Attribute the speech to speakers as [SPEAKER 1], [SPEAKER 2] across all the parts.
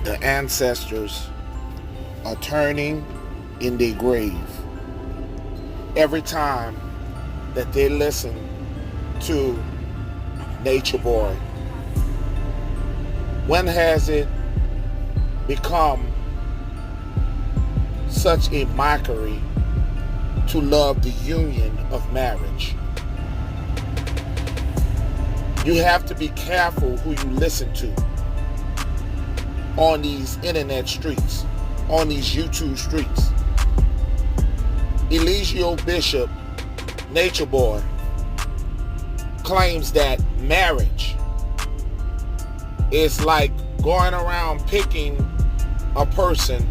[SPEAKER 1] The ancestors are turning in their grave every time that they listen to Nature Boy. When has it become such a mockery to love the union of marriage? You have to be careful who you listen to on these internet streets, on these YouTube streets. Eligio Bishop, Nature Boy, claims that marriage is like going around picking a person,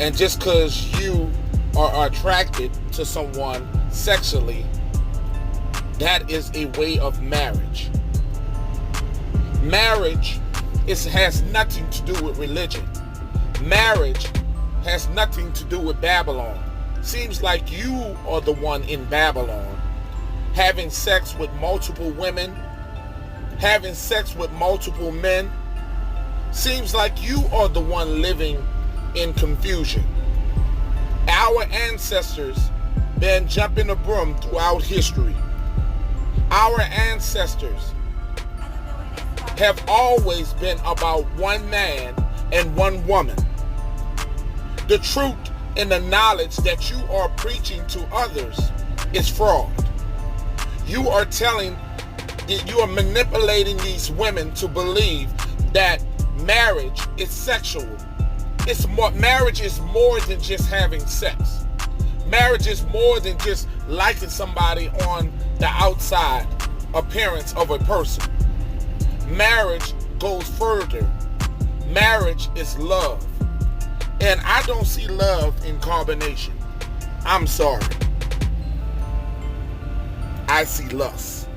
[SPEAKER 1] and just because you are attracted to someone sexually, that is a way of marriage. Marriage has nothing to do with religion. Marriage has nothing to do with Babylon. Seems like you are the one in Babylon, having sex with multiple women, having sex with multiple men. Seems like you are the one living in confusion. Our ancestors been jumping the broom throughout history. Our ancestors have always been about one man and one woman. The truth and the knowledge that you are preaching to others is fraud. You are manipulating these women to believe that marriage is sexual. Marriage is more than just having sex. Marriage is more than just liking somebody on the outside appearance of a person. Marriage goes further. Marriage is love. And I don't see love in carbonation. I'm sorry. I see lust.